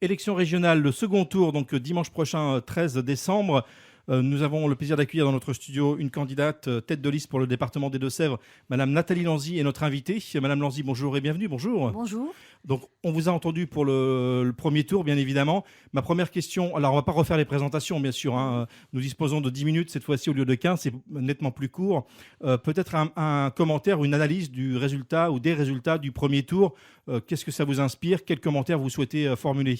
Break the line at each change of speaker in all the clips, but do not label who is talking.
Élection régionale, le second tour, donc dimanche prochain, 13 décembre. Nous avons le plaisir d'accueillir dans notre studio une candidate tête de liste pour le département des Deux-Sèvres. Madame Nathalie Lanzy est notre invitée. Madame Lanzy, bonjour et bienvenue. Bonjour.
Bonjour.
Donc, on vous a entendu pour le premier tour, bien évidemment. Ma première question, alors on ne va pas refaire les présentations, bien sûr. Nous disposons de 10 minutes cette fois-ci au lieu de 15, c'est nettement plus court. Peut-être un commentaire ou une analyse du résultat ou des résultats du premier tour. Qu'est-ce que ça vous inspire? Quels commentaires vous souhaitez formuler?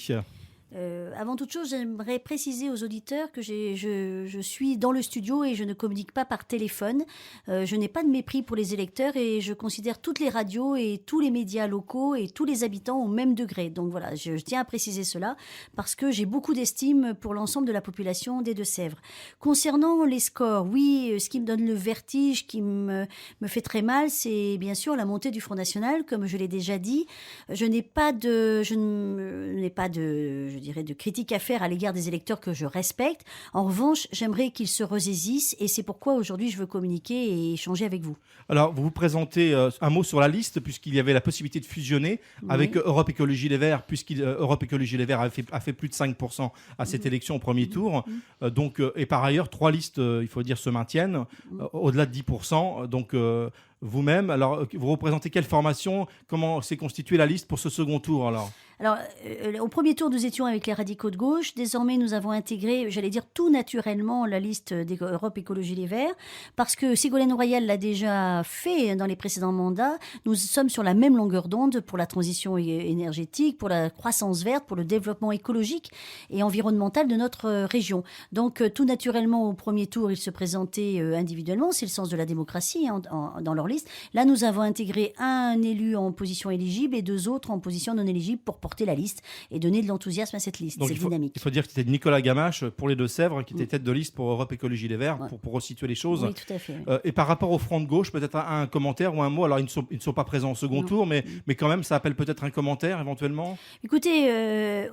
Avant toute chose, j'aimerais préciser aux auditeurs que je suis dans le studio et je ne communique pas par téléphone. Je n'ai pas de mépris pour les électeurs et je considère toutes les radios et tous les médias locaux et tous les habitants au même degré. Donc voilà, je tiens à préciser cela parce que j'ai beaucoup d'estime pour l'ensemble de la population des Deux-Sèvres. Concernant les scores, oui, ce qui me donne le vertige, qui me fait très mal, c'est bien sûr la montée du Front National, comme je l'ai déjà dit. Je n'ai pas de critique à faire à l'égard des électeurs que je respecte. En revanche, j'aimerais qu'ils se ressaisissent et c'est pourquoi aujourd'hui je veux communiquer et échanger avec vous.
Alors, vous vous présentez un mot sur la liste puisqu'il y avait la possibilité de fusionner avec Europe Écologie Les Verts, Europe Écologie Les Verts a fait plus de 5% à cette élection au premier tour. Et par ailleurs, 3 listes, il faut dire, se maintiennent au-delà de 10%. Donc, vous-même, alors, vous représentez quelle formation? Comment s'est constituée la liste pour ce second tour alors?
Alors, au premier tour, nous étions avec les radicaux de gauche. Désormais, nous avons intégré, j'allais dire tout naturellement, la liste d'Europe Écologie Les Verts, parce que Ségolène Royal l'a déjà fait dans les précédents mandats. Nous sommes sur la même longueur d'onde pour la transition énergétique, pour la croissance verte, pour le développement écologique et environnemental de notre région. Donc, tout naturellement, au premier tour, ils se présentaient individuellement. C'est le sens de la démocratie dans leur liste. Là, nous avons intégré un élu en position éligible et 2 autres en position non éligible pour porter la liste et donner de l'enthousiasme à cette liste.
Donc
c'est dynamique.
Il faut dire que c'était Nicolas Gamache pour les Deux-Sèvres, qui était tête de liste pour Europe Écologie Les Verts, pour resituer les choses.
Oui, tout à fait. Oui.
Et par rapport au Front de gauche, peut-être un commentaire ou un mot. Alors, ils ne sont pas présents au second tour, mais quand même, ça appelle peut-être un commentaire éventuellement.
Écoutez,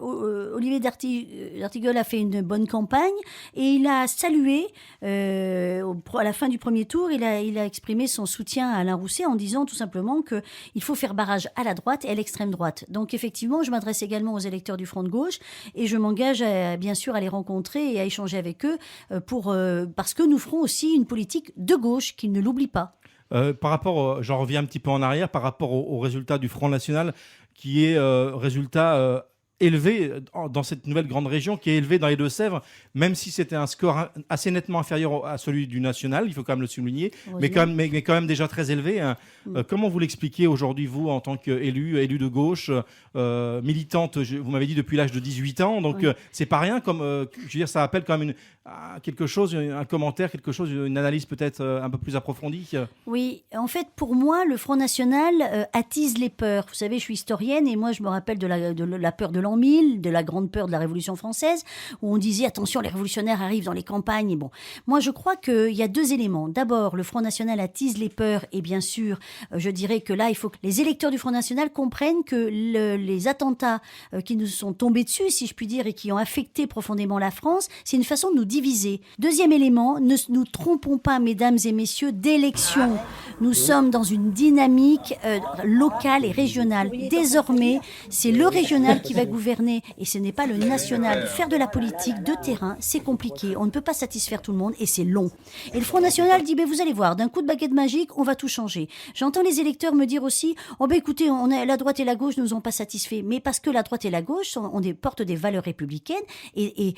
Olivier d'Artigol a fait une bonne campagne et il a salué, à la fin du premier tour, il a exprimé son soutien à Alain Rousset en disant tout simplement qu'il faut faire barrage à la droite et à l'extrême droite. Donc, effectivement, je m'adresse également aux électeurs du Front de gauche et je m'engage bien sûr à les rencontrer et à échanger avec eux parce que nous ferons aussi une politique de gauche, qu'ils ne l'oublient pas.
Par rapport, j'en reviens un petit peu en arrière, par rapport au résultat du Front National, qui est résultat élevé dans cette nouvelle grande région, qui est élevé dans les Deux-Sèvres, même si c'était un score assez nettement inférieur à celui du national, il faut quand même le souligner, mais quand même déjà très élevé. Comment vous l'expliquez aujourd'hui, vous, en tant qu'élu de gauche, militante, vous m'avez dit depuis l'âge de 18 ans, donc c'est pas rien, comme, je veux dire, ça appelle quand même quelque chose, un commentaire, quelque chose, une analyse peut-être un peu plus approfondie.
Oui, en fait, pour moi, le Front National attise les peurs. Vous savez, je suis historienne et moi, je me rappelle de la peur de l'an 1000, de la grande peur de la Révolution française, où on disait, attention, les révolutionnaires arrivent dans les campagnes. Et bon, moi, je crois qu'il y a 2 éléments. D'abord, le Front National attise les peurs et bien sûr, je dirais que là, il faut que les électeurs du Front National comprennent que les attentats qui nous sont tombés dessus, si je puis dire, et qui ont affecté profondément la France, c'est une façon de nous diviser. Deuxième élément, ne nous trompons pas, mesdames et messieurs, d'élection. Nous sommes dans une dynamique locale et régionale. Désormais, c'est le régional qui va gouverner et ce n'est pas le national. Faire de la politique de terrain, c'est compliqué. On ne peut pas satisfaire tout le monde et c'est long. Et le Front National dit, vous allez voir, d'un coup de baguette magique, on va tout changer. J'entends les électeurs me dire aussi, écoutez, la droite et la gauche ne nous ont pas satisfaits. Mais parce que la droite et la gauche portent des valeurs républicaines et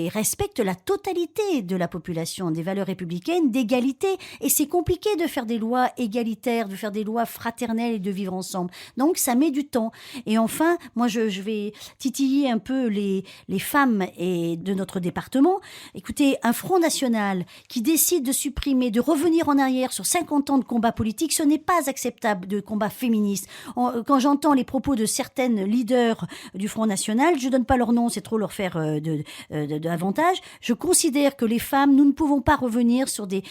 respectent la totalité de la population, des valeurs républicaines, d'égalité. Et c'est compliqué de faire des lois égalitaires, de faire des lois fraternelles et de vivre ensemble. Donc, ça met du temps. Et enfin, moi, je vais titiller un peu les femmes de notre département. Écoutez, un Front National qui décide de supprimer, de revenir en arrière sur 50 ans de combat politique, ce n'est pas acceptable de combat féministe. Quand j'entends les propos de certaines leaders du Front National, je ne donne pas leur nom, c'est trop leur faire d'avantage. Je considère que les femmes, nous ne pouvons pas revenir sur des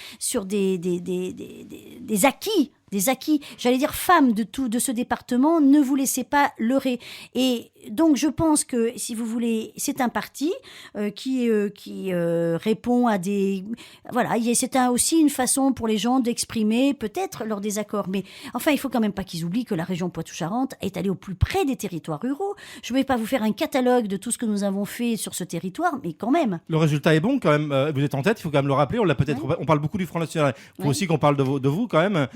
acquis des acquis, j'allais dire femmes de ce département, ne vous laissez pas leurrer. Et donc je pense que, si vous voulez, c'est un parti qui répond à des... Voilà, c'est aussi une façon pour les gens d'exprimer peut-être leur désaccord. Mais enfin, il faut quand même pas qu'ils oublient que la région Poitou-Charentes est allée au plus près des territoires ruraux. Je ne vais pas vous faire un catalogue de tout ce que nous avons fait sur ce territoire, mais quand même.
Le résultat est bon quand même. Vous êtes en tête, il faut quand même le rappeler. On parle beaucoup du Front National. Il faut aussi qu'on parle de vous quand même.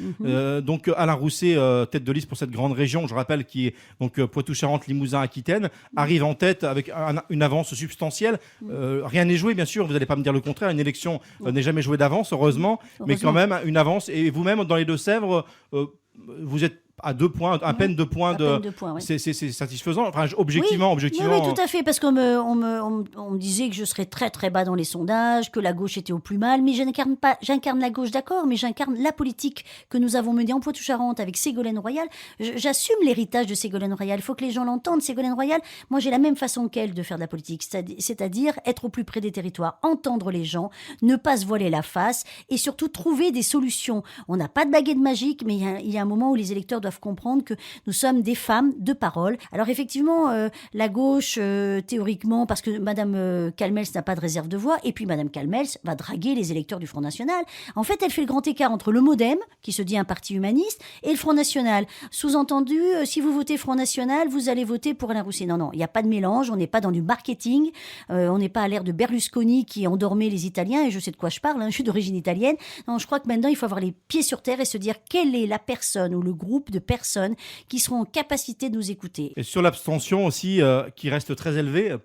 Donc Alain Rousset, tête de liste pour cette grande région, je rappelle, qui est donc Poitou-Charentes, Limousin, Aquitaine, arrive en tête avec une avance substantielle. Rien n'est joué, bien sûr. Vous n'allez pas me dire le contraire. Une élection n'est jamais jouée d'avance, heureusement. Mais quand même une avance. Et vous-même, dans les Deux-Sèvres, vous êtes à 2 points, à peine 2 points
oui.
C'est satisfaisant. Enfin, objectivement.
Oui, tout à fait, parce qu'on me disait que je serais très très bas dans les sondages, que la gauche était au plus mal, mais j'incarne la gauche, d'accord, mais j'incarne la politique que nous avons menée en Poitou-Charentes avec Ségolène Royal. J'assume l'héritage de Ségolène Royal. Il faut que les gens l'entendent. Ségolène Royal, moi j'ai la même façon qu'elle de faire de la politique, c'est-à-dire être au plus près des territoires, entendre les gens, ne pas se voiler la face et surtout trouver des solutions. On n'a pas de baguette magique, mais il y a un moment où les électeurs doivent comprendre que nous sommes des femmes de parole. Alors effectivement, la gauche, théoriquement, parce que Madame Calmels n'a pas de réserve de voix, et puis Madame Calmels va draguer les électeurs du Front National. En fait, elle fait le grand écart entre le MoDem, qui se dit un parti humaniste, et le Front National. Sous-entendu, si vous votez Front National, vous allez voter pour Alain Rousset. Non, il n'y a pas de mélange, on n'est pas dans du marketing, on n'est pas à l'ère de Berlusconi qui endormait les Italiens, et je sais de quoi je parle, je suis d'origine italienne. Non, je crois que maintenant, il faut avoir les pieds sur terre et se dire quelle est la personne ou le groupe de personnes qui seront en capacité de nous écouter.
Et sur l'abstention aussi, qui reste très élevée,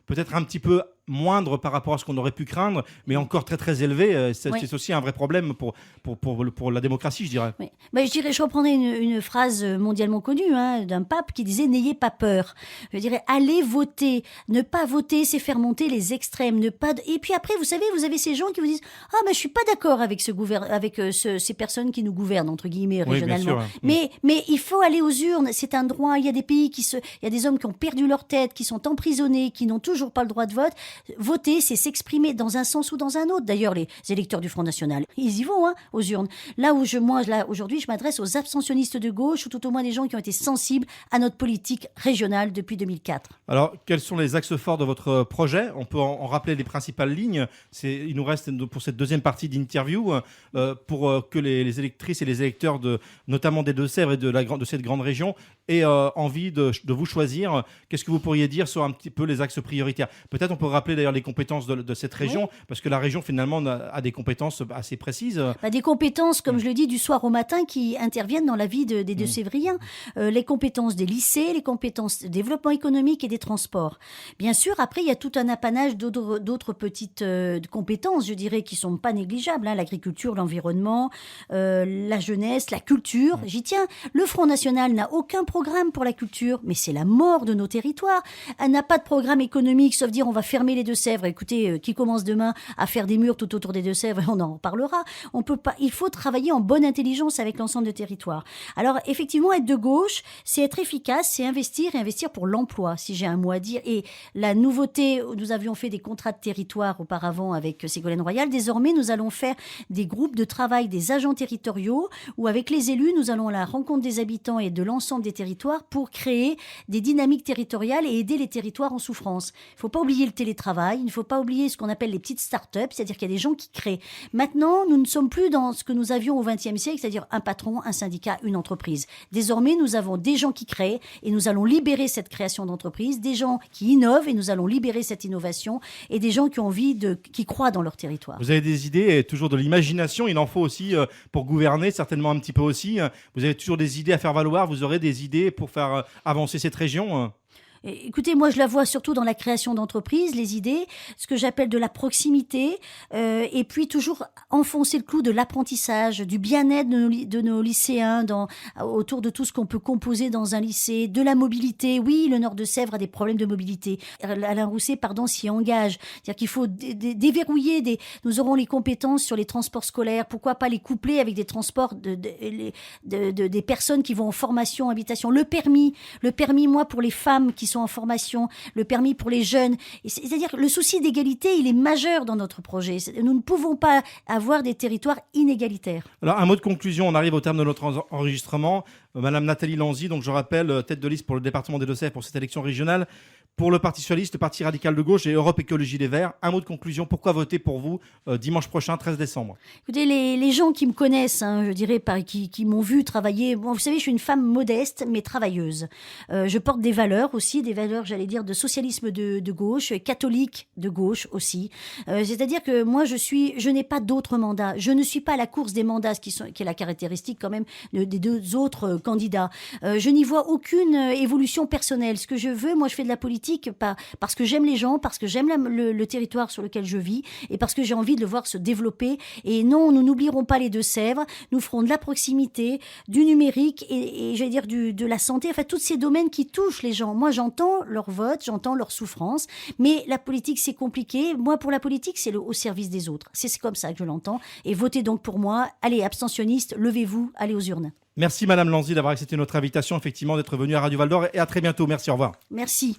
peut-être un petit peu moindre par rapport à ce qu'on aurait pu craindre, mais encore très très élevé. C'est aussi un vrai problème pour la démocratie, je dirais.
Oui. Je reprendrais une phrase mondialement connue d'un pape qui disait « N'ayez pas peur ». Je dirais « Allez voter ». Ne pas voter, c'est faire monter les extrêmes. Et puis après, vous avez ces gens qui vous disent « Ah, je ne suis pas d'accord avec, ces personnes qui nous gouvernent, entre guillemets, régionalement. » Mais il faut aller aux urnes, c'est un droit. Il y a des pays il y a des hommes qui ont perdu leur tête, qui sont emprisonnés, qui n'ont toujours pas le droit de vote. Voter, c'est s'exprimer dans un sens ou dans un autre. D'ailleurs, les électeurs du Front National, ils y vont aux urnes. Là où aujourd'hui, je m'adresse aux abstentionnistes de gauche, ou tout au moins des gens qui ont été sensibles à notre politique régionale depuis 2004.
Alors, quels sont les axes forts de votre projet ? On peut en rappeler les principales lignes. Il nous reste, pour cette deuxième partie d'interview, pour que les électrices et les électeurs, notamment des Deux-Sèvres et de cette grande région, aient envie de vous choisir. Qu'est-ce que vous pourriez dire sur un petit peu les axes prioritaires ? Peut-être on peut rappeler d'ailleurs les compétences de cette région, parce que la région finalement a des compétences assez précises.
Des compétences, comme je le dis, du soir au matin qui interviennent dans la vie des Deux-Sévriens. Les compétences des lycées, les compétences de développement économique et des transports. Bien sûr, après, il y a tout un apanage d'autres petites compétences, je dirais, qui ne sont pas négligeables. L'agriculture, l'environnement, la jeunesse, la culture. J'y tiens. Le Front National n'a aucun programme pour la culture, mais c'est la mort de nos territoires. Elle n'a pas de programme économique, sauf dire on va fermer les Deux-Sèvres. Écoutez, qui commence demain à faire des murs tout autour des Deux-Sèvres, on en reparlera. On peut pas. Il faut travailler en bonne intelligence avec l'ensemble des territoires. Alors, effectivement, être de gauche, c'est être efficace, c'est investir et investir pour l'emploi, si j'ai un mot à dire. Et la nouveauté, nous avions fait des contrats de territoire auparavant avec Ségolène Royal. Désormais, nous allons faire des groupes de travail des agents territoriaux où, avec les élus, nous allons à la rencontre des habitants et de l'ensemble des territoires pour créer des dynamiques territoriales et aider les territoires en souffrance. Il ne faut pas oublier le télétravail, il ne faut pas oublier ce qu'on appelle les petites start-up, c'est-à-dire qu'il y a des gens qui créent. Maintenant, nous ne sommes plus dans ce que nous avions au XXe siècle, c'est-à-dire un patron, un syndicat, une entreprise. Désormais, nous avons des gens qui créent et nous allons libérer cette création d'entreprise, des gens qui innovent et nous allons libérer cette innovation et des gens qui ont envie qui croient dans leur territoire.
Vous avez des idées et toujours de l'imagination, il en faut aussi pour gouverner, certainement un petit peu aussi. Vous avez toujours des idées à faire valoir, vous aurez des idées pour faire avancer cette région.
Écoutez, moi je la vois surtout dans la création d'entreprises, les idées, ce que j'appelle de la proximité, et puis toujours enfoncer le clou de l'apprentissage, du bien-être de nos lycéens autour de tout ce qu'on peut composer dans un lycée, de la mobilité. Oui, le Nord de Sèvres a des problèmes de mobilité. Alain Rousset, s'y engage. C'est-à-dire qu'il faut déverrouiller nous aurons les compétences sur les transports scolaires. Pourquoi pas les coupler avec des transports des personnes qui vont en formation, habitation. Le permis, moi, pour les femmes qui qui sont en formation, le permis pour les jeunes. C'est-à-dire que le souci d'égalité, il est majeur dans notre projet. Nous ne pouvons pas avoir des territoires inégalitaires.
Alors, un mot de conclusion, on arrive au terme de notre enregistrement. Madame Nathalie Lanzy, donc je rappelle, tête de liste pour le département des Deux-Sèvres pour cette élection régionale, pour le Parti socialiste, le Parti radical de gauche et Europe Écologie Les Verts. Un mot de conclusion, pourquoi voter pour vous dimanche prochain, 13 décembre?
Écoutez, les gens qui me connaissent, je dirais, qui m'ont vu travailler, bon, vous savez, je suis une femme modeste, mais travailleuse. Je porte des valeurs aussi, des valeurs, j'allais dire, de socialisme de gauche, catholique de gauche aussi. C'est-à-dire que moi, je n'ai pas d'autres mandats. Je ne suis pas à la course des mandats, qui est la caractéristique quand même des deux autres candidats. Je n'y vois aucune évolution personnelle. Ce que je veux, moi, je fais de la politique parce que j'aime les gens, parce que j'aime le territoire sur lequel je vis et parce que j'ai envie de le voir se développer. Et non, nous n'oublierons pas les Deux-Sèvres. Nous ferons de la proximité, du numérique et j'allais dire de la santé. Enfin, tous ces domaines qui touchent les gens. Moi, j'entends leur vote, j'entends leur souffrance, mais la politique, c'est compliqué. Moi, pour la politique, c'est au service des autres. C'est comme ça que je l'entends. Et votez donc pour moi. Allez, abstentionnistes, levez-vous, allez aux urnes.
Merci Madame Lanzy d'avoir accepté notre invitation, effectivement, d'être venue à Radio Val d'Or et à très bientôt. Merci, au revoir.
Merci.